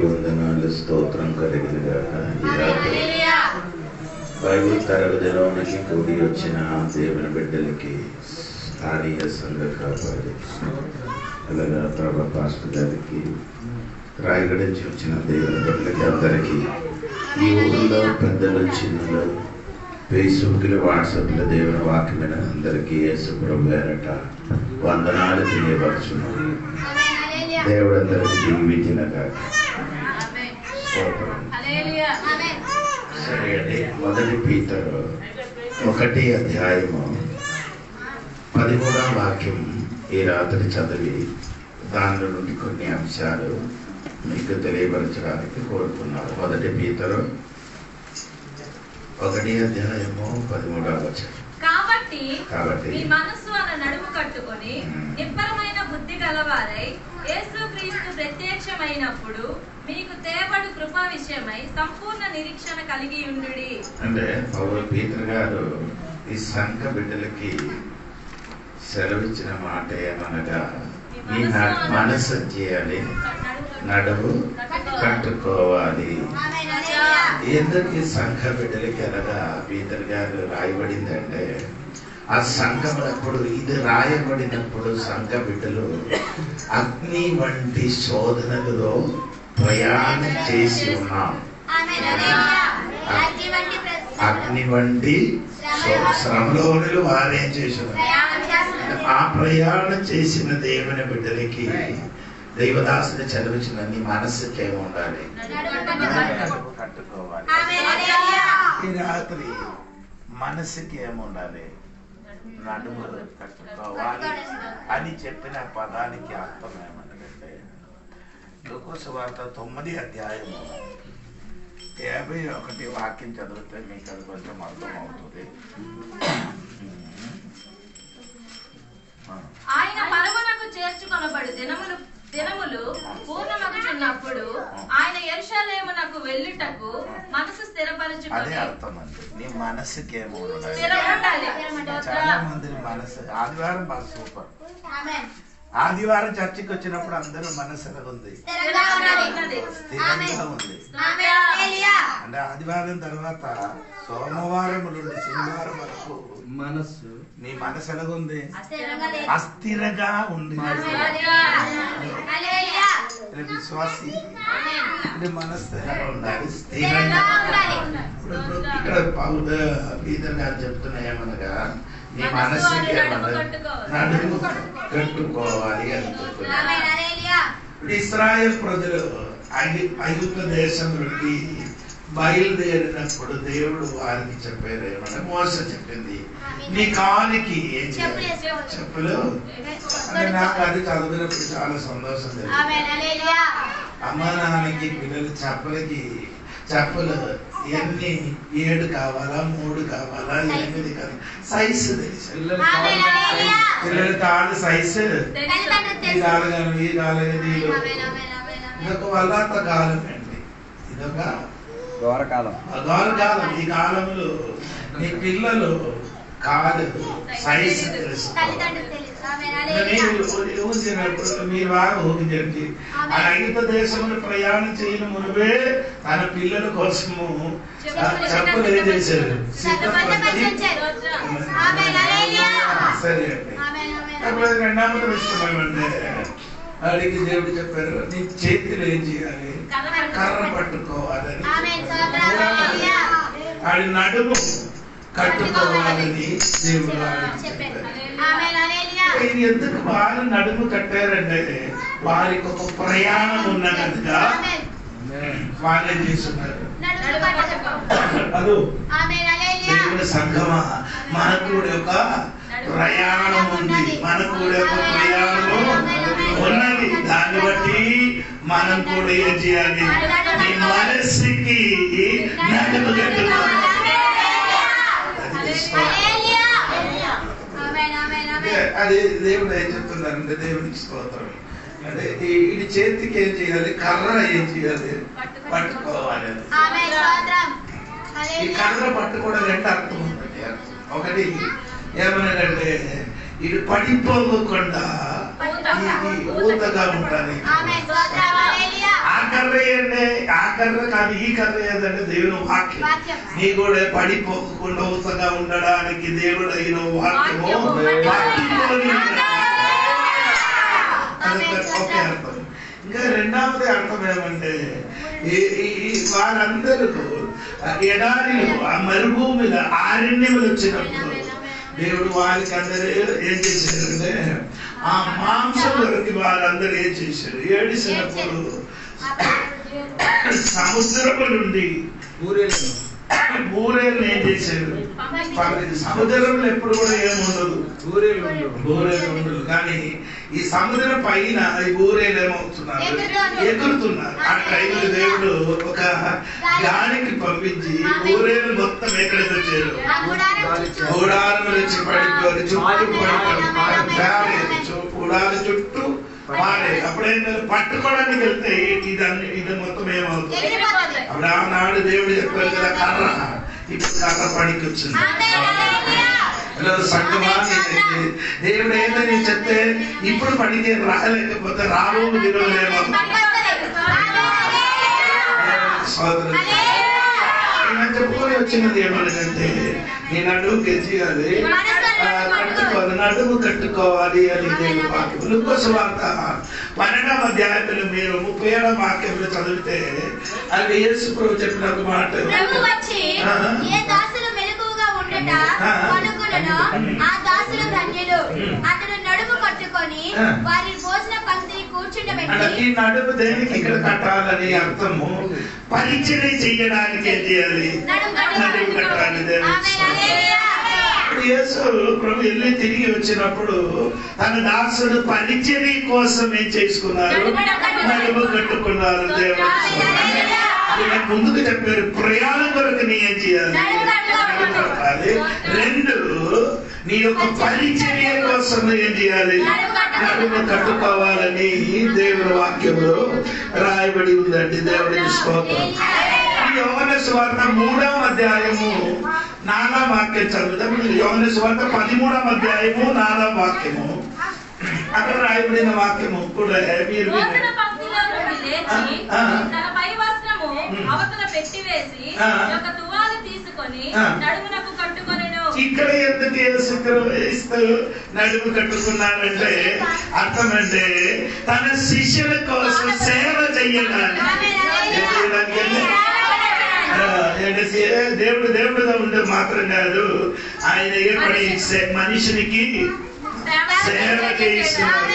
వందనాలు స్తోత్రం కలిగిన గాక. ఈ రాత్రి బైబిల్ తరగతిలోనికి కూడి వచ్చిన దేవుని బిడ్డలకి, స్థానిక సంఘ కాపాడి అలాగా ప్రభా పాస్టర్ గారికి, రాయగడ నుంచి వచ్చిన దేవుని బిడ్డలకి అందరికీ, ఈ ఊళ్ళో పెద్దలు చిన్నలు ఫేస్బుక్లో వాట్సాప్లో దేవుని వాక్యమైన అందరికీ యేసు ప్రభు పేరట వందనాలు తెలియపరచున్నాను. దేవుడు అందరికీ దీవించిన కాక. సరే అండి, మొదటి పీతరు 1 అధ్యాయము 13వ వాక్యం ఈ రాత్రి చదివి దానిలో నుండి కొన్ని అంశాలు మీకు తెలియపరచడానికి కోరుకున్నాను. మొదటి పీతరు 1 అధ్యాయము 13వ వచనం. కాబట్టి మీ మనస్సు అన్న నడుము కట్టుకొని నిబ్బరమైన బుద్ధి గలవారై యేసుక్రీస్తు ప్రత్యక్షమైనప్పుడు మీకు తేబడు కృపా విషయమై సంపూర్ణ నిరీక్షణ కలిగి ఉండుడి. అంటే పౌలు పీతరు గారు ఈ సంఘ బిడ్డలకి సెలవిచ్చిన మాట ఏమనగా, మీ మనసు చేయాలి, నడుము కట్టుకోవాలి. ఎందుకు ఈ సంఘ బిడ్డలకి అనగా పీతరు గారు రాయబడిందంటే, ఆ సంఘం అప్పుడు ఇది రాయబడినప్పుడు సంఘ బిడ్డలు అగ్ని వంటి శోధనలలో ప్రయాణం చేసి ఉన్నాం. అగ్ని వంటి శ్రమలోనులు వారేం చేసిన ఆ ప్రయాణం చేసిన దేవుని బిడ్డలకి దైవదాసుని చదివించిన నీ మనస్సుకి ఏమి ఉండాలి, కట్టుకోవాలి. ఈ రాత్రి మనస్సుకి ఏముండాలి, నడుము కట్టుకోవాలి అని చెప్పిన పదానికి అర్థం ఏమన్నదంటే, లూకా సువార్త 9 అధ్యాయము 51 వాక్యం చదివితే మీకు అది కొంచెం అర్థం అవుతుంది. ఆయన పరమునకు చేర్చుకొనబడు దినములు పూర్ణమగుచున్నప్పుడు ఆయన యెరూషలేమునకు వెళ్ళుటకు మనసు స్థిరపరచుకొని. అదే అర్థం అండి, నీ మనసుకి ఏమో ఉండాలి. చాలా మంది మనసు ఆదివారం బాగా సూపర్. ఆదివారం చర్చికి వచ్చినప్పుడు అందరూ మనసు ఎలాగుంది, స్థిరంగా ఉంది. అంటే ఆదివారం తర్వాత సోమవారం నుండి శనివారం వరకు మనసు, నీ మనసు ఎలాగుంది, అస్థిరంగా ఉంది. విశ్వాసి మనసు ఎలా ఉండాలి, స్థిరంగా. ఇక్కడ పీతర్ గారు చెప్తున్నా ఏమనగా, నీ మనసుకి నడుము కట్టుకోవాలి అనుకుంటున్నా. ఇశ్రాయేల్ ప్రజలు ఐగుప్తు దేశం నుండి బయలుదేరినప్పుడు దేవుడు వారికి చెప్పారు ఏమన్నా, మోసే చెప్పింది నీ కాలికి ఏం చేయాలి, చెప్పులు. అంటే నాకు అది చదివినప్పుడు చాలా సంతోషం తెలియదు. అమ్మ నాన్నకి పిల్లలు చెప్పులు ఎన్ని 7 కావాలా, 3 కావాలా, 8 కావాలి, సైజు తెలుసు. పిల్లల కాళ్ళు సైజు ఈ కాలగని ఇదొక వల్లాత కాలం అండి, ఇదొక ఘోరకాలం. ఈ కాలంలో నీ పిల్లలు కాదు సైజు తెలుసుకోవాలి. మీరు బాగా ఊహించండి, ఆ ఐగుప్తు దేశంలో ప్రయాణం చేయని మునిపే తన పిల్లల కోసము చెప్పులు ఏం చేశారు, సరే అండి. రెండవ విషయం ఏమంటే, అడిగి దేవుడు చెప్పారు నీ చేతిలో ఏం చేయాలి, కర్ర పట్టుకోవాలని, ఆడి నడుము కట్టుకోవాలని దేవుడు చెప్పారు. ఇది ఎందుకు వారు నడుము కట్టారంటే, వారికి ఒక ప్రయాణం ఉన్న కనుక వాళ్ళేం చేస్తున్నారు. అదో దేవుని సంఘమా, మనకు కూడా ఒక ప్రయాణం ఉంది, మనకు కూడా ఒక ప్రయాణం ఉన్నది. దాన్ని బట్టి మనం కూడా ఏం చేయాలి, నీ మనస్సుకి నడుము కట్టుకోవాలి. అది దేవుడు ఏం చెప్తున్నారంటే, దేవునికి స్తోత్రం. అంటే ఇది చేతికి ఏం చేయాలి, కర్ర ఏం చేయాలి, పట్టుకోవాలి. ఈ కర్ర పట్టుకోవడం 2 అర్థం ఉందండి. ఒకటి ఏమన్నాడంటే, ఇది పడిపోకుండా ఊతగా ఉండాలి. ఆ కర్ర ఏంటి ఆ కర్ర కాదు, ఈ కర్ర ఏదంటే దేవుని వాక్యం. నీ కూడా పడిపోకుండా ఉత్తగా ఉండడానికి దేవుడు అయిన వాక్యము పట్టుకొని ఒకే అర్థం. ఇంకా రెండవది అర్థం ఏమంటే వారందరూ ఎడారిలో ఆ మరుభూమిలో ఆరణ్యములు వచ్చినప్పుడు దేవుడు వారికి అందరూ ఏం చేశారంటే ఆ మాంసం వరకు వారందరూ ఏం చేశారు, ఏడిసినప్పుడు సముద్రము నుండి బూరేలు ఏం చేశారు. సముద్రంలో ఎప్పుడు కూడా ఏముండదు, బూరేలు ఉండదు. కానీ ఈ సముద్రం పైన ఈ బూరేలు ఏమవుతున్నారు, ఎగురుతున్నారు. ఆ టైంలో దేవుడు ఒక గాలికి పంపించి బూరేలు మొత్తం ఎక్కడికి వచ్చారు, గూడారం వచ్చి పడిపోయి చుట్టూ పడిపోయి గూడాల చుట్టూ మారే. అప్పుడైనా పట్టుకోవడానికి వెళ్తే ఇది మొత్తం ఏమవుతుంది. అప్పుడు ఆనాడు దేవుడు చెప్పారు కదా కర్ర, ఇప్పుడు కర్ర పనికి వచ్చింది. సంగమా దేవుడు ఏంటని చెప్తే ఇప్పుడు పనికి రాలేకపోతే రాబో దినలేమో చెప్పుకొని వచ్చినది ఏమన్నదంటే నీ నడుము గెలిచేయాలి, కట్టుకోవాలి, నడుము కట్టుకోవాలి అని దేవుడు వాక్యం. లూకా సువార్త 12వ అధ్యాయంలో మీరు 37వ వాక్యంలో చదివితే అది యేసు ప్రభు చెప్పిన ఒక మాట, ఈ నడుము దేనికి ఇక్కడ కట్టాలని అర్థము, పరిచయం చేయడానికి ఏం చేయాలి, నడుము కట్టాలి. యేసు ప్రభు వెళ్ళి తిరిగి వచ్చినప్పుడు తన దాసుడు పరిచర్య కోసం ఏం చేసుకున్నారు, నడుము కట్టుకున్నారు. దేవుడు ముందుకు చెప్పారు, ప్రయాణం కొరకు నీ ఏం చేయాలి, రెండు నీ యొక్క పరిచర్య కోసం ఏం చేయాలి, నడుము కట్టుకోవాలని దేవుని వాక్యంలో రాయబడి ఉందండి. దేవుడికి స్తోత్రం. యోహాను సువార్త 3వ అధ్యాయము 4వ వాక్యం చదువుతాం. యోహాను సువార్త 13వ అధ్యాయము 4వ వాక్యము. అక్కడ రాయబడిన వాక్యము కూడా మీరు ఇక్కడ ఎందుకు యేసుక్రీస్తు నడుము కట్టుకున్నారంటే అర్థం అంటే తన శిష్యుల కోసం సేవ చెయ్యడానికి. దేవుడు దేవుడుగా ఉండే మాత్రం కాదు, ఆయన ఏర్పడి మనిషినికి సేవ చేయిస్తున్నాడు.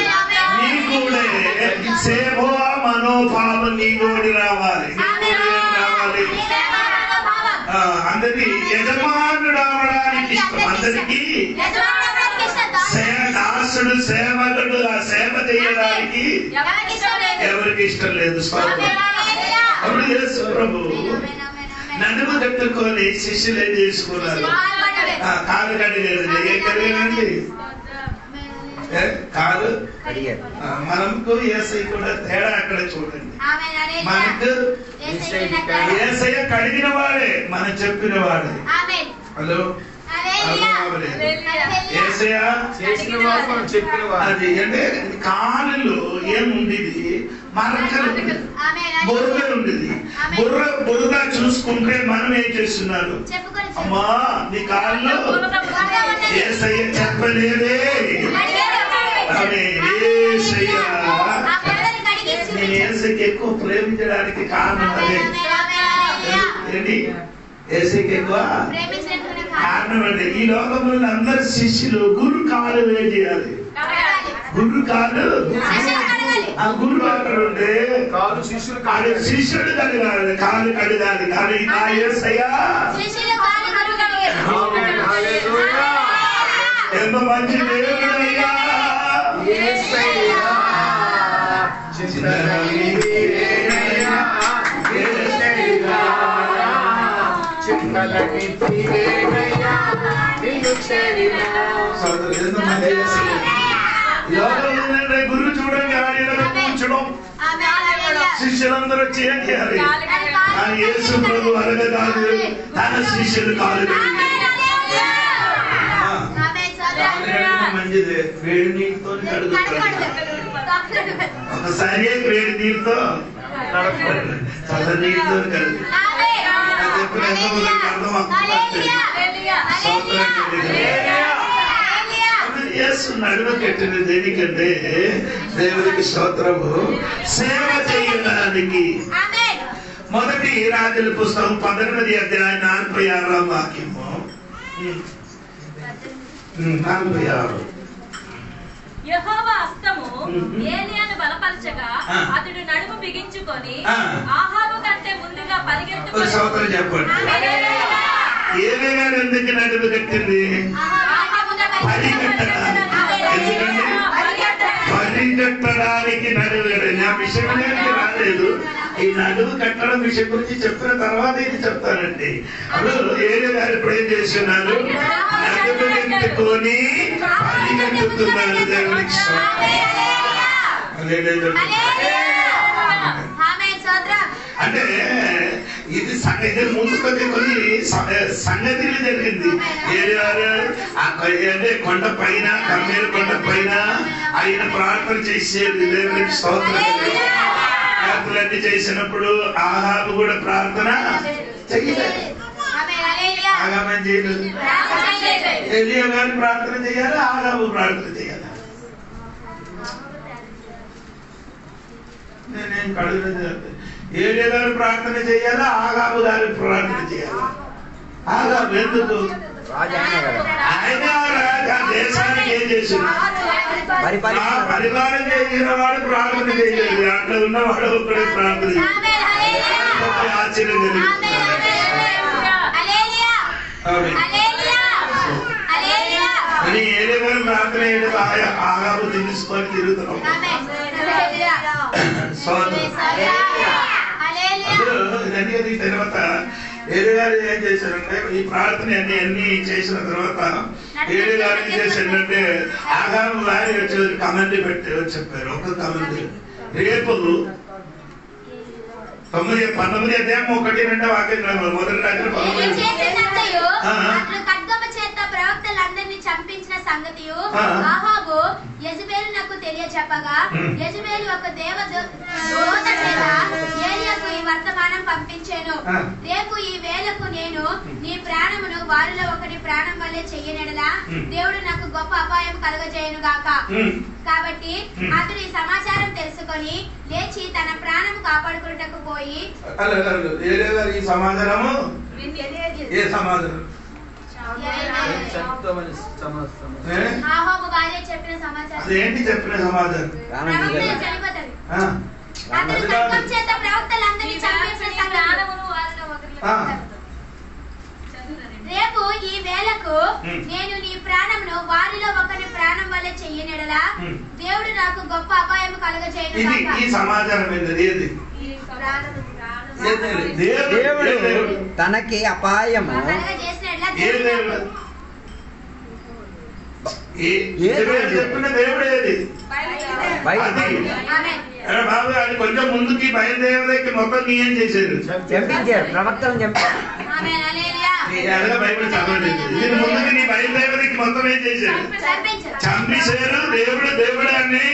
నీ కూడా సేవా మనోభావం నీ నోడి రావాలి. అందరికి యజమానుడు అవడానికి ఇష్టం, అందరికి దాసుడు సేవకుడు ఆ సేవ చేయడానికి ఎవరికి ఇష్టం లేదు. అప్పుడు యేసు ప్రభు నడుము కట్టుకొని శిష్యులు ఏం చేసుకున్నారు, కాలు కడిగేది. ఏం కడిగానండి, కాలు. మనకు యేసయ్య కూడా తేడా అక్కడ చూడండి. మనకు యేసయ్య కడిగిన వాడే, మనం చెప్పిన వాడే. హలో, అది అంటే కాలులో ఏముండేది, మరకలు, బుర్ర ఉండేది. బుర్ర చూసుకుంటే మనం ఏం చేస్తున్నారు, అమ్మా నీ కాళ్ళు యేసయ్య చెప్పలేదే. నేను యేసయ్యకి ఎక్కువ ప్రేమించడానికి కారణం అదే. ఏంటి యేసయ్యకి ఎక్కువ కారణం అంటే ఈ లోకంలో అందరు శిష్యులు గురు కాలు ఏం చేయాలి, గురు కాలు. ఆ గురు అక్కడ ఉండే కాలు శిష్యుడు కడగాలి, కాలు కడగాలి. కానీ నా యేసయ్య ఎంత మంచి దేవుడయ్యా. గురువు చూడండి, కూర్చడం శిష్యులందరూ చేయాలి. కానీ యేసు ప్రభు అరగ కాదు, తన శిష్యులు కాదు. మంచిదే, వేడి నీటితో కడుగుతాడు. ఒకసారి వేడి నీటితో చల్లనీటితో కలిపి నడుమ కట్టిన దేనికంటే దేవుడికి స్తోత్రము సేవ చేయడానికి. మొదటి రాజుల పుస్తకం 18వ అధ్యాయం 46వ వాక్యము 46. యెహోవా హస్తము ఏలీయాను బలపరచగా అతడు నడుము బిగించుకొని ఆహాబు కంటే ముందుగా పరిగెత్తుకొని. స్తోత్రం చెప్పండి. ఏలీయా ఎందుకు నడుము కట్టింది? పరిగెత్తడానికి నడువు. నా విషయం రాలేదు. ఈ నడువు కట్టడం విషయం గురించి చెప్పిన తర్వాత ఇది చెప్తానండి. అప్పుడు ఏలియా గారు ఇప్పుడు ఏం చేస్తున్నారు? నడుము ఎత్తుకొని పరిగెత్తుతున్నారు. దేవుడికి అంటే ఇది ముందుకొచ్చి కొన్ని సంగతిలు జరిగింది. అంటే కొండ పైన కమ్మేరు కొండ పైన ఆయన ప్రార్థన చేసేది. దేవుడికి స్తోత్రం. ప్రార్థనలన్నీ చేసినప్పుడు ఆహాబు కూడా ప్రార్థన చెయ్యలేదు. ఆగామని చేయలేదు. ఎలియా గారు ప్రార్థన చేయాలి, ఆహాబు ప్రార్థన చేయాలి. నేనేం కడుగుతుంది. ఏలియా గారు ప్రార్థన చేయాలి, ఆహాబు గారు ప్రార్థన చేయాలి. ఆహాబు ఎందుకు? ఆయన రాజా దేశానికి ఏం చేసింది? పరిపాలన చేసిన వాడు ప్రార్థన చేయలేదు. అక్కడ ఉన్నవాడు ఒక్కడే ప్రార్థన చేయాలి. ఆశ్చర్యం జరుగుతుంది. కానీ ఏలియా గారు ప్రార్థన చేయడం ఆహాబు తెలుసుకొని తిరుగుతున్నాం. ఇదన్నీ తర్వాత ఏలియా గారు ఏం చేశారంటే ఈ ప్రార్థన అన్ని చేసిన తర్వాత ఏలియా గారు ఏం చేశారంటే ఆహాబు గారి వచ్చి కమెంట్ పెట్టి చెప్పారు. ఒక కమెంట్ రేపు 19 అధ్యాయం 1-2 వాక్యం మొదటి రాత్రి ప్రవక్తలందరినీ చంపించిన సంగతియు ఆహాబు యెజబెలునకు తెలియచెప్పగా యెజబెలు ఒక దేవదూత చేత ఏలియాకు ఈ వర్తమానం పంపించెను. రేపు ఈ వేళకు నేను నీ ప్రాణమును వారిలో ఒకటి ప్రాణం వల్లే చెయ్యనెడలా దేవుడు నాకు గొప్ప అపాయం కలుగజేయును గాక. కాబట్టి అతడు ఈ సమాచారం తెలుసుకొని లేచి తన ప్రాణం కాపాడుకున్నటకు పోయి. ఈ సమాధానము ఏ సమాధానం? ఆహాబు భార్య చెప్పిన సమాచారం. ఏంటి చెప్పిన సమాధానం? చనిపోతాడు. అతడు ఖడ్గం చేత ప్రవక్తలందరినీ చంపేసిన ప్రాణమును వారిలో ఒకరికి. రేపు ఈ వేళకు నేను నీ ప్రాణమును వారిలో ఒకరి ప్రాణం వల్ల చెయ్యనెడలా దేవుడు నాకు గొప్ప అపాయం కలుగజేయును గాక. ఈ సమాచారం ఏది? దేవుడు తనకి అపాయము చెప్పిన దేవుడు ఏది? బాబు అది కొంచెం ముందుకి బయలుదేరడానికి మొత్తం నీ ఏం చేశారు? చంపించారు. ప్రవక్తలను చంపారు. బైబిల్ చదవలేదు. దీని ముందుకి నీ బయలుదేరడానికి మొత్తం ఏం చేశారు? చంపేశారు. దేవుడు అని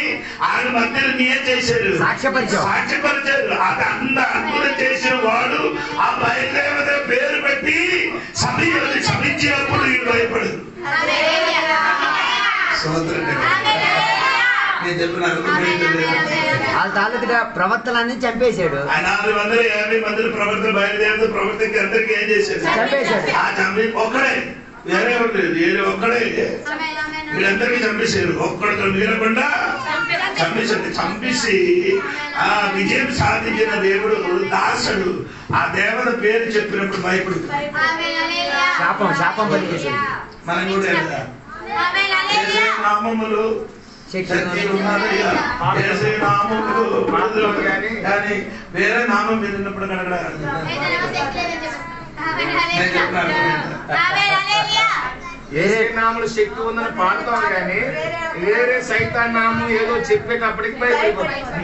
ఆయన మధ్యలో నీ ఏం చేశారు? సాక్ష్యపరిచారు. అది అంత అద్భుతం చేసిన వాడు ఆ బయలుదేవత పేరు పెట్టి సమించినప్పుడు వీడు భయపడదు. నేను చెప్పిన వాళ్ళ తాలూకుగా ప్రవర్తనాన్ని చంపేశాడు. 450 మంది ప్రవర్తన బయలుదేరి ప్రవర్తనకి అందరికి ఏం చేశాడు? చంపేశాడు. ఆ చంపి ఒక్కడే, వేరే లేదు, వేరే ఒక్కడే వీళ్ళందరికీ చంపేశారు. ఒక్కడితో మిగలకుండా చంపేసి ఆ విజయం సాధించిన దేవుడు దాసుడు ఆ దేవత పేరు చెప్పినప్పుడు భయపడు. శాపం పలికేశాడు. మనం కూడా నామములు కానీ వేరే నామం మీద ఉన్నప్పుడు ఏ నామలు శక్తి ఉందని పాడుతాం కానీ వేరే సైతాన్ నామం ఏదో చెప్పేటప్పటికి భయపడిపోతాం.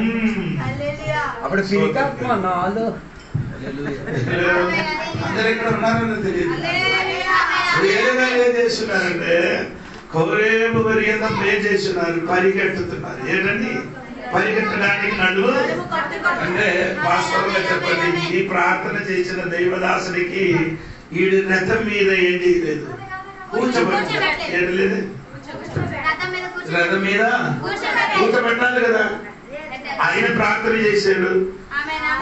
అప్పుడు అందరు ఇక్కడ ఉన్నారని తెలియదు. ఏం చేస్తున్నారంటే కోరేపు పర్యంతం ప్లే చేస్తున్నారు, పరిగెట్టుతున్నారు. ఏంటండి పరిగెత్తడానికి నడుము అంటే వాస్తవంగా చెప్పండి, ఈ ప్రార్థన చేసిన దైవదాసునికి ఈడు రథం మీద ఏం చేయలేదు, కూర్చోబెట్టలేదు. రథం మీద కూర్చోబెట్టాలి కదా. ఆయన ప్రార్థన చేశాడు,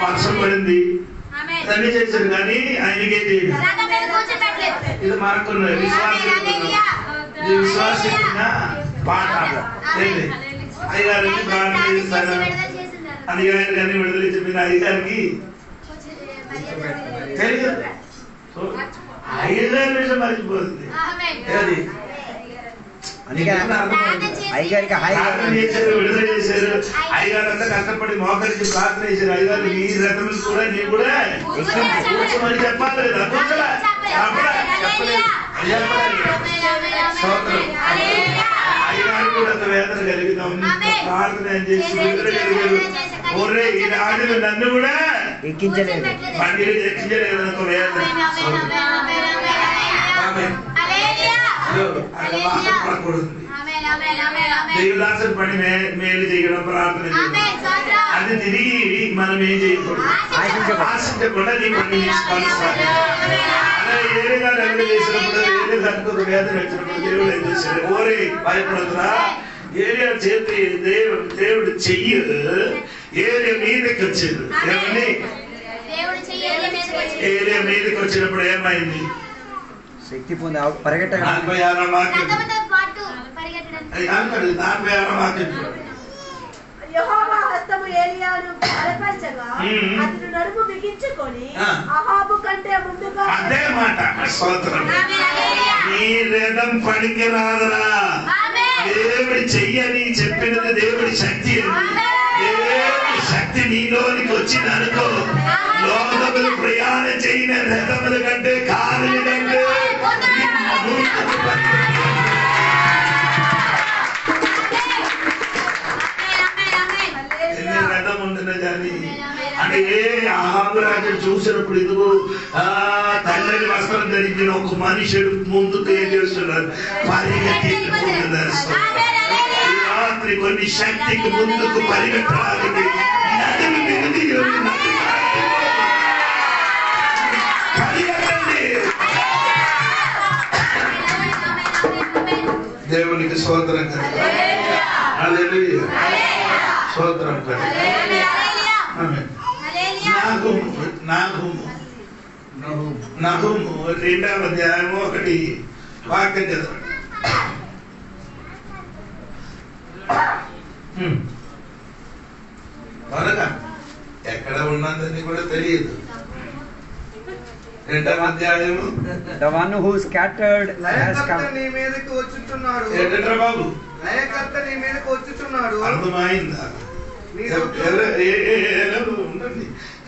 వర్షం పడింది, అన్ని చేశాడు, కానీ ఆయనకే చేయలేదు. ఇది మనకున్న విశ్వాసిన పాట. అయ్యగారికి ప్రార్థన చేస్తాను, అయ్యగారి కానీ విడుదల చెప్పిన అయ్యగారికి తెలియదు. అయ్యగారి విషయం మర్చిపోతుంది. విడుదల చేశారు, అయ్యగారు అంతా కష్టపడి మోకరించి ప్రార్థన చేశారు. అయ్యగారు నీ రథములు కూడా నీ కూడా కూర్చోమని చెప్పాలి కదా, కూర్చోలే అయ్యగారు కూడా అంత వేదన కలిగినాం, ప్రార్థన చేసి విడుదల కలిగారు. ఓరే ఈ రాజులు నన్ను కూడా ఎక్కించలేదు, బండిలో ఎక్కించలేదు అంత వేదన. దేవుదాసుడు పని మేలు చేయడం, ప్రార్థన చేయడం, అది తిరిగి మనం ఏం చేయకూడదు, ఆశించకుండా నీ పని కొనసాగాలి. అలా ఏరే గారు ఎవరు చేసినప్పుడు, ఏరే దానికి ఒక వేదన వచ్చినప్పుడు దేవుడు ఏం చేశాడు, ఓరే భయపడుతున్నా, ఏరియా చేతి దేవుడు చెయ్యి ఏరియా మీదకి వచ్చాడు. ఏమని ఏరియా మీదకి వచ్చినప్పుడు ఏమైంది, శక్తి పొంది పరిగెట్ట. 46వ వాక్యం, 46వ వాక్యం. యెహోవా హస్తము ఏలీయాను బలపరచగా అతడు నడుము బిగించుకొని అహాబు కంటే ముందుగా. అదే మాట, స్తోత్రం. నీ రథం పనికి రాదురా, దేవుడి చెయ్యని చెప్పినది దేవుడి శక్తి. దేవుడి శక్తి నీలోనికి వచ్చింది అనుకో, లోకములు ప్రయాణం చేయన రథముల కంటే కారుల కంటే రథం ఉంటున్నా కానీ అంటే అహాబు రాజు చూసినప్పుడు ఇదిగో తెల్లని వస్త్రం ధరించిన ఒక మనుషుడు ముందుకు ఏం చేస్తున్నారు, పరిగెత్తుకుంటున్నారు. రాత్రి కొన్ని శక్తికి ముందుకు పరిగెత్తడానికి దేవునికి స్తోత్రం కదా, స్తోత్రం కదా. నహూము 2వ అధ్యాయము 1 వాక్యం చదవండి. త్వరగా ఎక్కడ ఉన్నదని కూడా తెలియదు. 2వ అధ్యాయము. The one who scattered has come. నీ మీదకి వచ్చుచున్నాడు. ఏంటంటారా బాబు, లయకర్త నీ మీదకి వచ్చుచున్నాడు. అర్థమైందా? ఉండండి,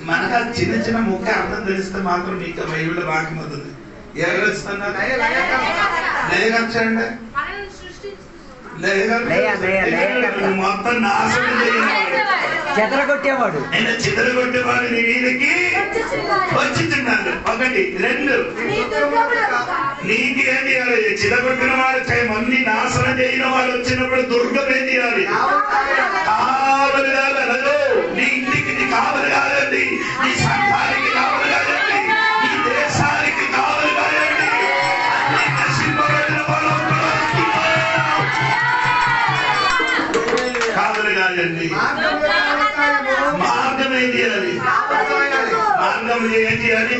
మనకు ఆ చిన్న చిన్న ముఖ్య అర్థం తెలిస్తే మాత్రం మీకు బైబిల్ వాక్యం అవుతుంది. ఎవరు వస్తున్నారు? లేయగచ్చండి, మొత్తం నాశనం చేయాలి, చెదరగొట్టేవాడు. నేను చెదరగొట్టేవాడు నీ మీదకి వచ్చిచున్నాడు. 1 2 నీకేం చేయాలి? చెదగొట్టిన వాడు మన్ని నాశనం చేయన వాడు వచ్చినప్పుడు దుర్గం ఏం చేయాలి? కావలి కాదు, నీ ఇంటికి నీ కావలి కాదండి, నీ సంఘానికి కావలి కాదండి, నీ దేశానికి కావలి కాదండి. నశింపబడిన వాడు కావలి కాదండి. మార్గం ఏం చేయాలి? మార్గం ఏం చేయాలి?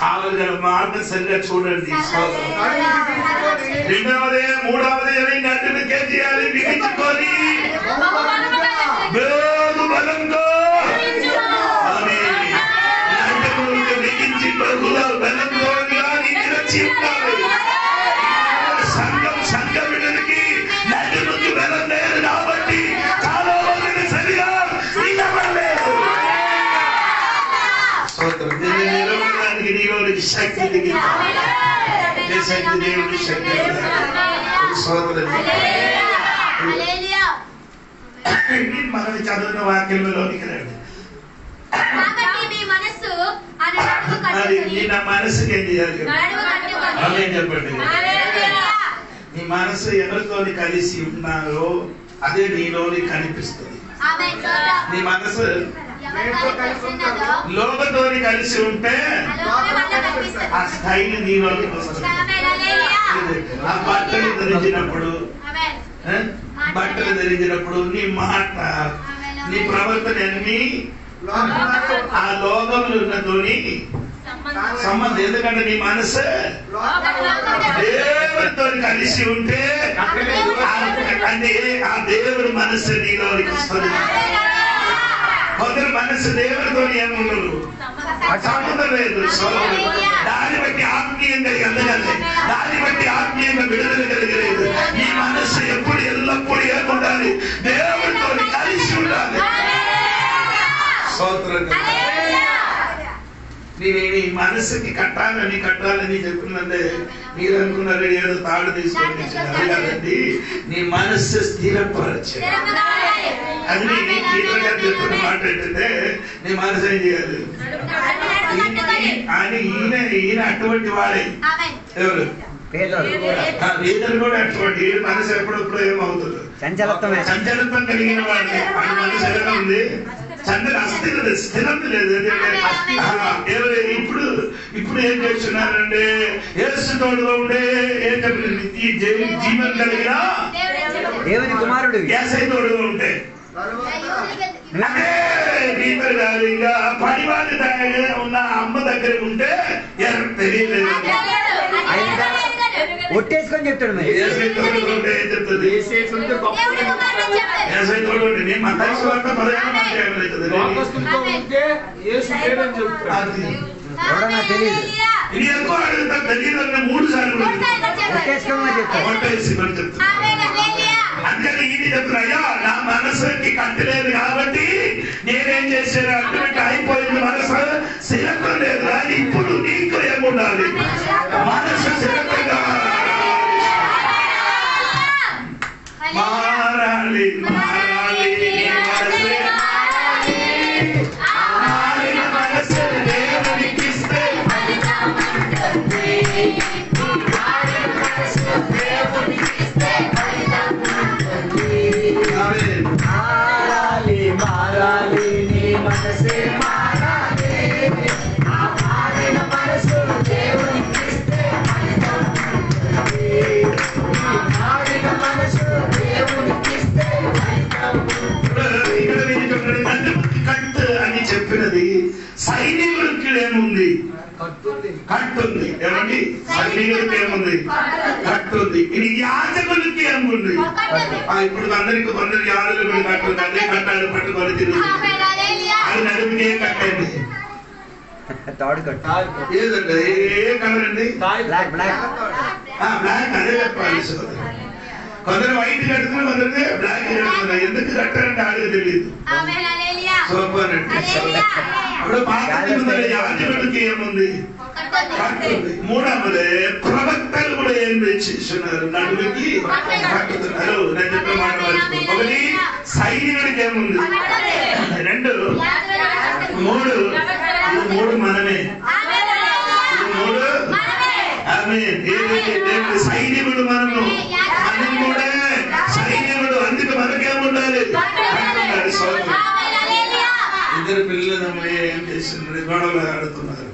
కావలి మార్గం సరిగ్గా చూడండి. 2వది 3వది నటునికే చేయాలి, బిగించుకొని బలంగా బిగించి బహుళ బలంగా నిలిచి ఉండాలి. సంఘం విడుదలకి నటునికి బలం లేదు కాబట్టి కాలువని సరిగా నిలబడలేదు. నిలబడడానికి నీలోనికి శక్తి దిగింది, శక్తి దేవుడి శక్తి. మనం చదివిన వాక్యంలోనికి రండి. నా మనసుకి ఏం చేయాలి చెప్పండి. నీ మనసు ఎవరితో కలిసి ఉన్నారో అదే నీలోని కనిపిస్తుంది. నీ మనసు లోకంతోని కలిసి ఉంటే ఆ స్థాయిని నీలోనికి వస్తుంది. ఆ బట్టలు ధరించినప్పుడు నీ మాట నీ ప్రవర్తన అన్ని ఆ లోకంలో ఉన్నతోని సంబంధం. ఎందుకంటే నీ మనసు దేవుడితో కలిసి ఉంటే అంటే ఆ దేవుడి మనసు నీలోనికి వస్తుంది. కొందరు మనసు దేవుడితో ఏముండదు, సంబంధం లేదు. దాన్ని బట్టి ఆత్మీయంగా ఎదగలేదు, దాన్ని బట్టి ఆత్మీయంగా విడుదల కలిగలేదు. నీ మనసు ఎప్పుడు ఎల్లప్పుడు ఏముండాలి, దేవుడితో కలిసి ఉండాలి. స్తోత్రం. నేను ఈ మనసుకి కట్టాలని చెప్తుందంటే మీరు అనుకున్నారు ఏదో తాడు తీసుకొని కాదండి. నీ మనస్సు స్థిరపరచు. అది చెప్తున్న మాట ఏంటంటే నీ మనసు ఏం చేయాలి అని ఈయన అటువంటి వాడే. ఎవరు? పేదలు కూడా అటువంటి. మనసు ఎప్పుడప్పుడు ఏమవుతుంది, సంచలత్వం కలిగిన వాడే. వాడి మనసు ఎలా ఉంది, స్థిరం లేదు. ఇప్పుడు ఏం చేస్తున్నారంటే యేసు తోడుగా ఉండే జీవనం కలిగిన దేవుని కుమారుడు యేసయ్య తోడుగా ఉంటే ఇంకా పనివాడి ఉన్న అమ్మ దగ్గర ఉంటే తెలియలేదు. ఒట్టేసుకొని చెప్తాడు. మరి మూడు సార్లు అందుకని ఇది చెప్తున్నాయా, నా మనసుకి కట్టలేదు కాబట్టి నేనేం చేశాను అటువంటి అయిపోయింది. మనసు స్థిరత్వం లేదు. అది ఇప్పుడు నీకు ఏముండాలి, మనసు స్థిరంగా మారాలి. మనసు దేవునికిస్తే మారాలి నీ మనసే మారాలి. ఆ మారిన మనసు దేవునికిస్తే మారిన మనసు దేవునికిస్తే కట్ అని చెప్పినది సైనికులకి ఏముంది, కట్టుంది. ఏమండి? సైనికులకి ఏముంది, కట్టుంది. ఇది యాజకులకి ఏముంది. ఇప్పుడు కొందరు యాజకులు కట్టుంది. అదే కట్టాలు పట్టుకొని తిరుగుతుంది. అది నడుపుకి ఏం కట్టండి, ఏదండి ఏ కలర్ అండి? బ్లాక్. అదే చెప్పాలి. కొందరు వైట్ కట్టుకుని కొందరు బ్లాక్ కట్టుకున్నారు. ఎందుకు కట్టారంటే ఆడికి తెలియదు. అప్పుడు యాజకుడికి ఏముంది, కట్టుంది. మూడవది ప్రవక్తలు కూడా ఏం చేస్తున్నారు, నడుముకి కట్టుతున్నారు. నేను చెప్పిన మాట ఒకటి సైనికుడికి ఏముంది, రెండు మూడు మనమే. మూడు ఆమె దేవుడు సైనికుడు మనము, మనం కూడా సైనికుడు. అందుకు మనకేముండాలి, ఇద్దరు పిల్లలు ఏం చేస్తున్నారు, గొడవలు ఆడుతున్నారు.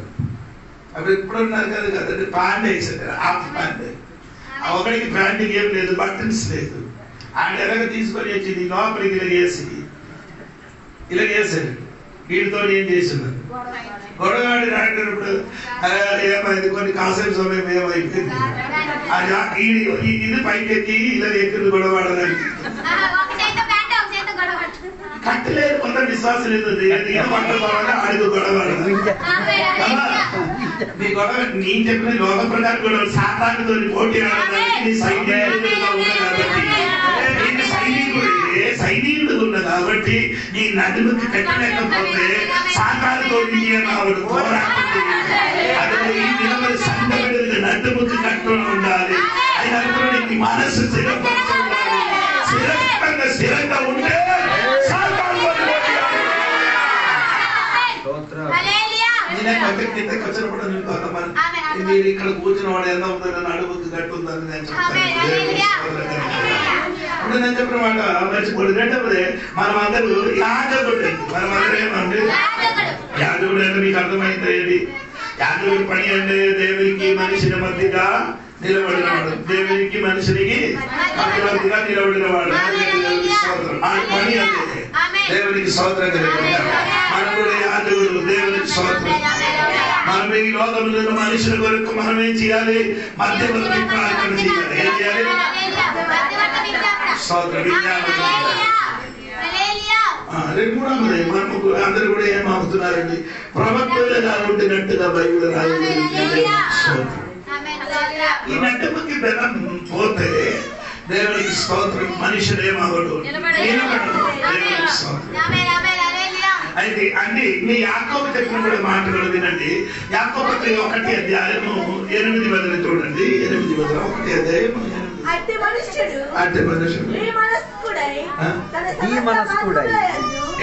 అప్పుడు ఇప్పుడు ఉన్నారు కదా కదండి, ప్యాంట్ వేసారు, హాఫ్ ప్యాంట్. ఒకడికి ప్యాంట్కి ఏం లేదు, బటన్స్ లేదు. ఆయన ఎలాగ తీసుకొని వచ్చి లోపలికి ఇలాగేసాడు. వీటితో ఏం చేస్తున్నారు, గొడవాడి రాడినప్పుడు ఏమైంది, కొన్ని కాసేపు సమయం ఏమైపోయింది. ఇది పైకెత్తి ఇలా ఎక్కింది గొడవాడడానికి. కట్టలేదు, కొంత విశ్వాసం లేదు. ఆడికి గొడవాడు. నీ గొడవ నేను చెప్పిన లోక ప్రకారం గొడవ సాతానుతో పోటీ ఆడడానికి సైనికుడు ఉన్నా కాబట్టి నీ నడుముకి కట్టలేకపోతే సాతానుతో పోరాడుతుంది. అదే ఈ నిలబడి సంఘ నడుముకి కట్టుకుని ఉండాలి. అది అనుకుని నీ మనసు స్థిరంగా ఉంటే మీరు ఇక్కడ కూర్చున్న వాడు ఎంత ఉందని నడుముకి కట్టుందని నేను చెప్తాను. అప్పుడు నేను చెప్పిన మాట మర్చిపోయింది. రెండవది మనమందరూ యాజకుడు. మనమందరూ ఏమండి యాజకుడు అంటే మీకు అర్థమైంది ఏంటి? యాజకుడి పని అంటే దేవునికి మనిషిని మధ్యగా నిలబడినవాడు, దేవునికి మనిషినికి మధ్యవర్తిగా నిలబడినవాడు. ఆ పని అంటే దేవునికి స్తోత్రం కలిగిన మనం కూడా యాజకుడు, దేవునికి స్తోత్రం. మనం ఈ లోకంలో మనుషుల కొరకు మనం ఏం చేయాలి? మధ్యవర్తి ప్రార్థన చేయాలి. ఏం చేయాలి? స్తోత్రం విజ్ఞాపన చేయాలి. మూడవది మనకు అందరూ కూడా ఏమవుతున్నారండి? ప్రవక్తలుగా ఉండినట్టుగా బైబిల్ రాయబడింది. ఈ నట్టమకి బెలం పోతే దేవునికి స్తోత్రం. మనుషులు ఏమవడు? నిలబడడు. దేవునికి స్తోత్రం. అయితే అన్ని మీ యాకోబు చెప్పిన మాటలు వినండి. యాకోబు 1 అధ్యాయము 8 వదిలి చూడండి. 8 వదిలి 1 అధ్యాయము అట్టి మనుష్యుడు అంటే మనుషుడు ఈ మనస్కుడై ఈ మనస్కుడై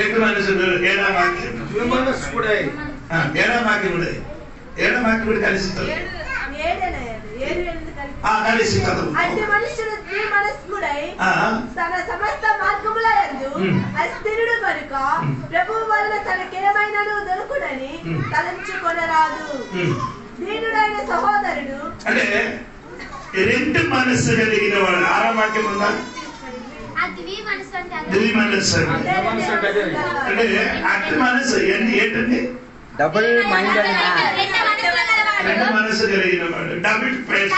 ఎటు మనుషుడు ఏడా వాక్యం మనస్కుడై ఏడా వాక్యముడై ఏడా వాక్యముడు కలిసి కలిసి చదువు. అట్టి మనుష్యుడు ఈ మనస్కుడై తన సమస్త మార్గముల యందు అస్థిరుడు కనుక ప్రభువు వలన తనకేమైనను దొరుకునని తలంచుకొనరాదు. దీనుడైన సహోదరుడు అంటే రెండు మనస్సు కలిగిన వాడు. 6వ వాక్యం ఉందా? ద్వి మనస్సు అంటే అట్టి మనస్సు ఏంటండి? డబుల్ మైండ్ అయిన రెండు మనస్సు కలిగిన వాడు. Double face.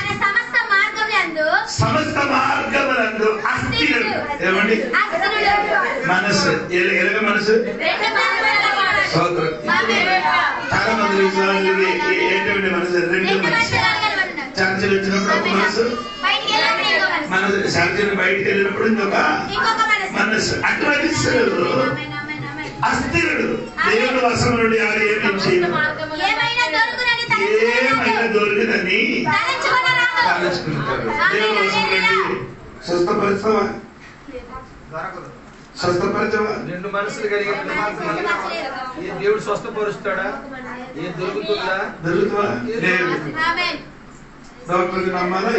సమస్త మార్గములందు అస్థిరుడు. ఏమండి? మనస్సు ఎలాగ మనస్సు? స్తోత్రం. చాలా మంది విశ్వాసులకి ఏంటంటే మనసు రెండు మనసు. చర్చలు వచ్చినప్పుడు ఒక మనసు, మనసు చర్చలు బయటికి వెళ్ళినప్పుడు ఇంకొక మనసు. అటువంటి అస్థిరుడు. దేవుడు వశమునుడు ఎవరు ఏమీ చేయడు. ఏమైనా దొరుకునని తలంచుకుంటాడు. దేవుడు వశమునుడు స్వస్థపరుస్తావా? స్వస్థపరచవా? రెండు మనసులు కలిగిన దేవుడు స్వస్థపరుస్తాడా? ఏ దొరుకుతుందా? దొరుకుతావా? లేదు. డాక్టర్కి నమ్మాలా?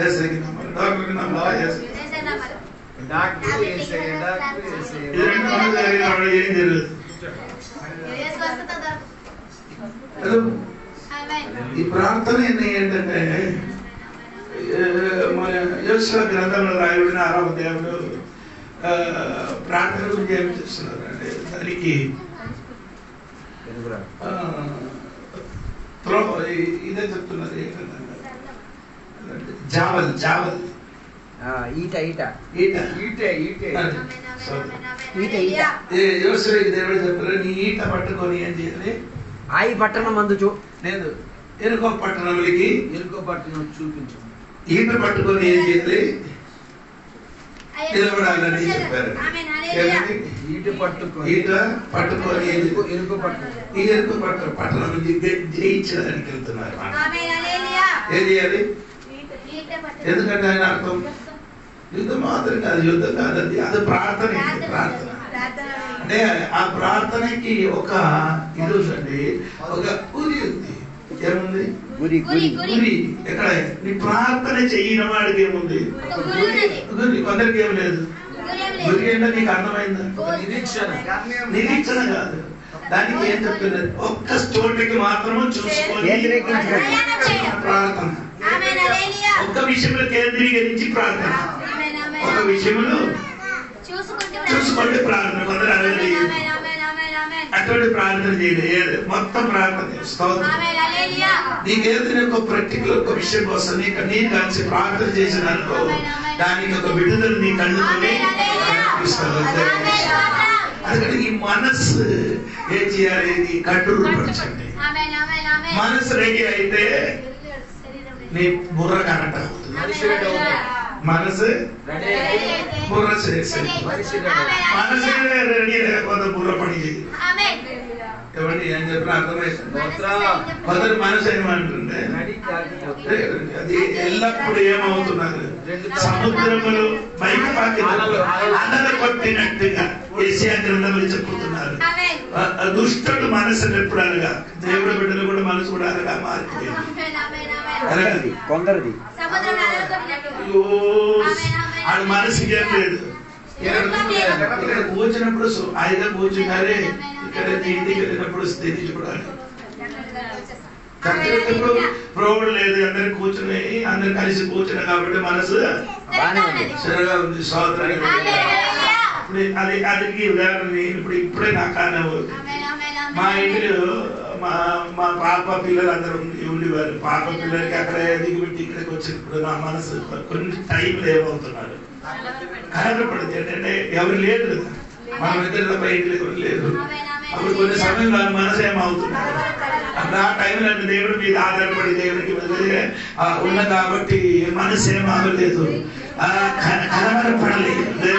ఏసైకి నమ్మాలి. డాక్టర్కి నమ్మాలా? ఏసై. డాక్టర్ ఏసై, డాక్టర్ ఏసై. ఈ రెండు మనసు కలిగిన వాడు ఏం తెలియదు. ఈ ప్రార్థన ఏంటంటే మన యోసేపు గ్రంథంలో రాయబడిన 6వ అధ్యాయంలో ప్రార్థన గురించి ఏమి చేస్తున్నారు అంటే దానికి ఇదే చెప్తున్నారు. ఏంటంటే జావల్ జావల్ ఈట ఈట ఈట ఈటే ఈటే ఈట ఈట యోసేపు దేవుడు చెప్పారు, నీ ఈట పట్టుకొని ఏం చేయాలి? ఆయి పట్టణం మందు లేదు, ఎరుకో పట్టణంలోకి ఎరుకో పట్టణం చూపించు. ఈట పట్టుకొని ఏం చేయాలి? నిలబడాలని చెప్పారు. ఈట పట్టుకొని ఈట పట్టుకొని ఎరుకో పట్టణం ఈ ఎరుకో పట్టణం జయించడానికి వెళ్తున్నారు. ఏం చేయాలి? ఎందుకంటే ఆయన అర్థం యుద్ధం మాత్రం కాదు, యుద్ధం కాదండి, అది ప్రార్థన. ప్రార్థన అంటే ఆ ప్రార్థనకి ఒక ఇది అండి, ఒక గురి ఉంది. ఏముంది? గురి గురి గురి. ఎక్కడ? నీ ప్రార్థన చెయ్యిన వాడికి ఏముంది? గురి. కొందరికి ఏం లేదు. గురి అంటే నీకు అర్థమైందా? నిరీక్షణ. నిరీక్షణ కాదు, దానికి ఏం చెప్తున్నారు? ఒక్క స్టోరీకి మాత్రము చూసుకొని ప్రార్థన. ఒక్క విషయంలో కేంద్రీకరించి ప్రార్థన, ఒక విషయంలో చూసుకుంటే ప్రార్థన. కొందరు అనేది అటువంటి ప్రార్థన చేయలేదు, మొత్తం ప్రార్థన చేస్తావు. నీకేదైనా ఒక పర్టికులర్ ఒక విషయం కోసం నేను కలిసి ప్రార్థన చేసిన అనుకో, దానికి ఒక విడుదల నీ కన్నుతోనే కనిపిస్తుంది. అందుకని ఈ మనస్సు ఏం చేయాలి? కట్టుపరచండి. మనస్సు రెడీ అయితే నీ బుర్ర కరెక్ట్ అవుతుంది. మనసు బుర్ర మనసు రెడీ లేకపోతే బుర్ర పని చేయదు. ఎవరి ఏం చెప్పిన అర్థమైంది? మొదటి మనసు ఏమంటుంటే అది ఎల్లప్పుడు ఏమవుతున్నారు? సముద్రములు బయట అలలు కొట్టినట్టుగా ఏషియా గ్రంథంలో చెప్పుతున్నారు. దుష్టుడు మనసును ఎప్పుడు అనగా దేవుడి బిడ్డలు కూడా మనసు కూడా అనగా మారిపోయింది. కొందరిది అయ్యో అది మనసుకి ఏం లేదు. ఇక్కడ కూర్చున్నప్పుడు హాయిగా కూర్చున్నారే, ఇక్కడ ఇంటికి వెళ్ళినప్పుడు స్థితించుకోవడానికి చచ్చినప్పుడు ప్రోగుడు లేదు. అందరు కూర్చుని అందరు కలిసి కూర్చున్నా కాబట్టి మనసు సరిగా ఉంది. సోదరు అది అదికి ఉదాహరణ ఇప్పుడే నా కారణం. మా ఇంటిలో మా పాప పిల్లలు అందరూ ఉండేవారు. పాప పిల్లలకి అక్కడ దిగుబెట్టి ఇక్కడికి వచ్చినప్పుడు నా మనసు కొన్ని టైంలో ఏమవుతున్నారు కలవరపడింది. ఏంటంటే ఎవరు లేదు కదా, మన ఇద్దరు తప్ప ఇంట్లో ఎవరు లేదు. అప్పుడు కొన్ని సమయం నా మనసు ఏమవుతున్నారు. అప్పుడు ఆ టైంలో దేవుడి మీద ఆధారపడి దేవుడికి ఉన్న కాబట్టి మనసు ఏమవలేదు, కలవరపడలేదు.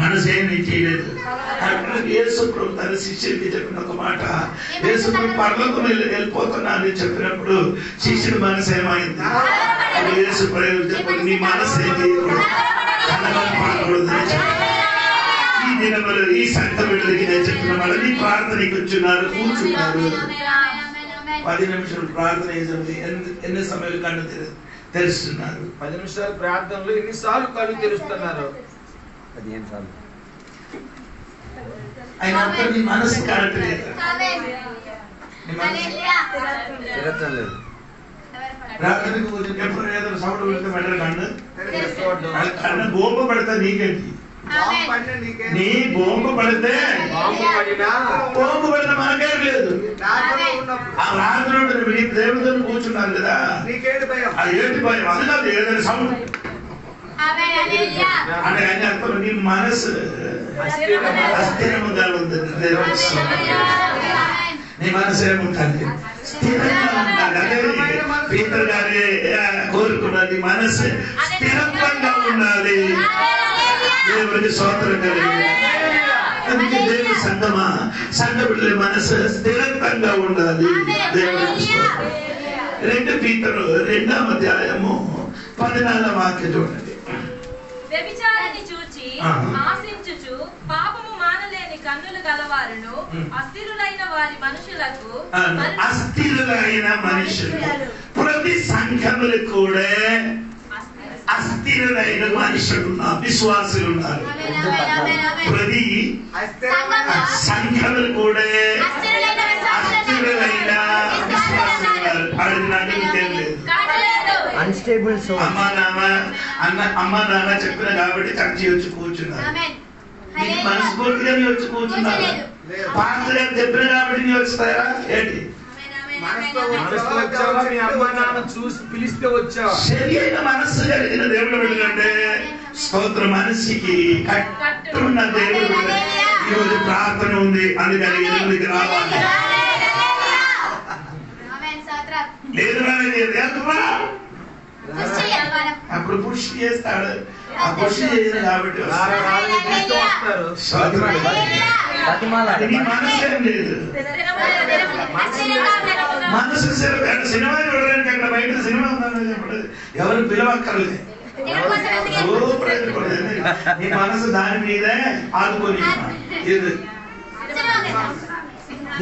మనసు ఏమి చేయలేదు. యేసు ప్రభు తన శిష్యుడికి చెప్పిన ఒక మాట, యేసు ప్రభు పరలోకం వెళ్ళిపోతున్నా అని చెప్పినప్పుడు శిష్యుడి మనసు ఏమైంది? యేసు ప్రభు చెప్పండి, నీ మనసు ఏంటి కలవరపడకూడదు. ఈ దినములు ఈ సంత బిడ్డలకి నేను చెప్పిన మాట, నీ ప్రార్థనకి వచ్చున్నారు, కూర్చున్నారు. 10 నిమిషాలు ప్రార్థన చేసింది. ఎన్ని సమయాలు కన్ను తెరుస్తున్నారు? 10 నిమిషాలు ప్రార్థనలు ఎన్నిసార్లు కళ్ళు తెరుస్తున్నారు? 15 సార్లు. అయినా నీ మనసు కరెక్ట్ లేదు. తిరగటం లేదు. ప్రార్థనకు కూర్చొని ఎప్పుడు ఏదో సౌండ్ వెళ్తే వెంటనే కన్ను బొమ్మ పడితే నీకేంటి? నీ బొమ్మ పడితే బొమ్మ పడితే మనకేం లేదు. ఆ ప్రార్థన నీ దేవుడితో కూర్చున్నారు కదా, అది ఏంటి భయం? అది కాదు, ఏదైనా సౌండ్ అంటే ఆయన అర్థం నీ మనసు అస్థిరంగా ఉంటుంది. నీ మనసు ఏముంటుంది? స్థిరంగా ఉండాలి. అదే పీటర్ గారి కోరుకున్నది, మనసు స్థిరంగా ఉండాలి. దేవుడికి స్తోత్రం కలిగింది. అందుకే దేవుడి సంగమా, సంఘ బిడ్డల మనసు స్థిరంగా ఉండాలి. దేవుడికి స్తోత్రం. 2 పీతరు 2వ అధ్యాయము 14వ వాక్యం చూడండి. వ్యభిచారిని చూచి ఆశించుచు పాపము మానలేని కన్నులు గలవారును అస్థిరులైన వారి మనుషులకు అస్థిరులైన మనుషులు ప్రతి సంఘములు కూడా అస్థిరులైన మనుషులు ఉన్నారు, విశ్వాసులు ఉన్నారు. ప్రతి సంఘములు కూడా అస్థిరులైన విశ్వాసులు ఉన్నారు. అది నాకు ఇంకేం లేదు. Unstable soul. అమ్మ నాన్న చెప్పిన కాబట్టి చర్చి వచ్చి కూర్చున్నారు. నీకు మనస్ఫూర్తిగా నీ వచ్చి కూర్చున్నారు. పాస్టర్ గారు చెప్పిన కాబట్టి నీ వస్తారా ఏంటి? సరి అయిన మనస్సు కలిగిన దేవుడు వెళ్ళంటే స్తోత్ర మనిషికి కట్టున్న దేవుడు. ఈరోజు ప్రార్థన ఉంది, అందుకని ఎదురుకి రావాలి. లేదు అప్పుడు పుష్ చేస్తాడు. ఆ పుష్ చేసిన కాబట్టి మనసేం లేదు. మనసు సినిమా చూడడానికి అక్కడ బయట సినిమా ఉందని చెప్పండి, ఎవరు పిలవక్కర్లేదు. నీ మనసు దాని మీదే ఆదుకొని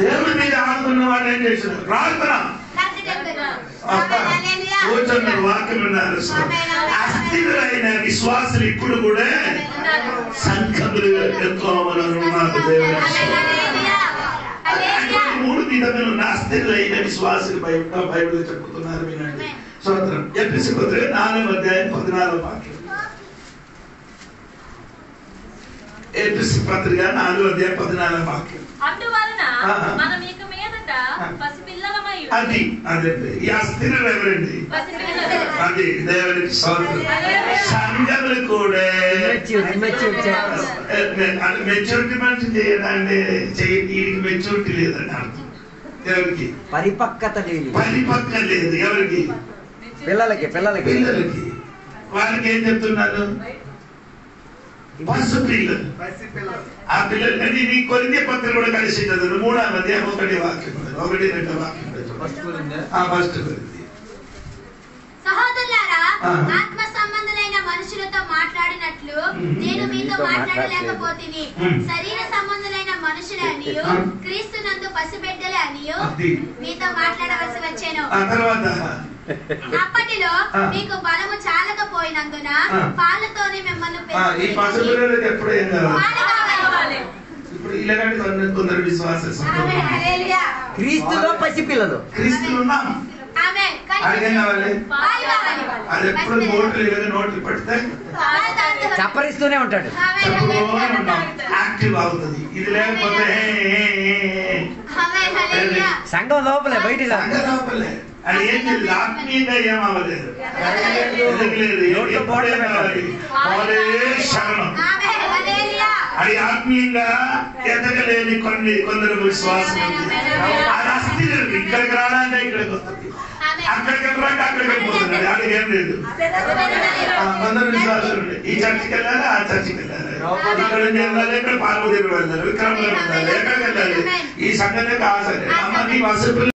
దేవుడి మీద ఆదుకున్న వాళ్ళు ఏం చేశారు? ప్రార్థన కూర్చున్నారు, వాక్యం విన్నారు. అస్థిరులైన విశ్వాసులు ఇప్పుడు కూడా సంఘములు ఎక్కువన్నారు. దేవుడు 3 విధములు ఉన్న అస్థిరులైన విశ్వాసులు బైబిల్ చెప్పుతున్నారు. వినండి స్తోత్రం. ఎఫెసీ పత్రిక 4వ అధ్యాయం 14వ వాక్యం. ఎఫెసీ పత్రిక 4వ అధ్యాయం 14వ వాక్యం. అందువలన మనం ఇక మీదట పసిపిల్లలమై అది అదే ఈ అస్థిరులు ఎవరండి? అది దేవునికి స్తోత్రం. సంఘములు కూడా మెచ్యూరిటీ మనిషి చేయదండి, వీడికి మెచ్యూరిటీ లేదండి అర్థం. ఎవరికి? పరిపక్వత లేదు. పరిపక్వత లేదు. ఎవరికి? పిల్లలకి. వాళ్ళకి ఏం చెప్తున్నాను? పసు పిల్లలు. ఆ పిల్లలు అది నీ కొరింథీ పత్రిక కూడా కలిసి చదువు. 3వ అధ్యాయం 1వ వాక్యం, 1-2 వాక్యం. సహోదరులారా, ఆత్మ సంబంధులైన మనుషులతో మాట్లాడినట్లు నేను మీతో మాట్లాడలేకపోతిని. శరీర సంబంధులైన మనుషులే అనియు క్రీస్తునందు పసిబిడ్డలే అనియు మీతో మాట్లాడవలసి వచ్చాను. అప్పటిలో మీకు బలము చాలకపోయినందున పాలతోనే మిమ్మల్ని కొందరు విశ్వాసం క్రీస్తులో పసిపిల్లలు అది ఎప్పుడు నోట్లు పెడితే చప్పరిస్తూనే ఉంటాడు, యాక్టివ్ అవుతుంది. ఇది లేకపోతే సంఘం లోపలే బయట లోపలే అది ఏం లేదు, ఆత్మీయంగా ఏం అవ్వలేదు. శరణం అది ఆత్మీయంగా ఎదగలేని కొందరు విశ్వాసం అది అస్థిరం. ఇక్కడికి రావాలంటే ఇక్కడికి వస్తుంది, అక్కడికి వెళ్ళాలంటే అక్కడికి వెళ్ళిపోతున్నాడు. అది ఏం లేదు. కొందరు విశ్వాసం ఈ చర్చికి వెళ్ళాలి, ఆ చర్చికి వెళ్ళాలి, ఇక్కడ వెళ్ళాలి, ఇక్కడ పార్వతీపురం వెళ్ళాలి, విక్రమంలో వెళ్ళాలి, ఎక్కడికి వెళ్ళాలి. ఈ సంగతి కాసలే అమ్మ నీ వసతులు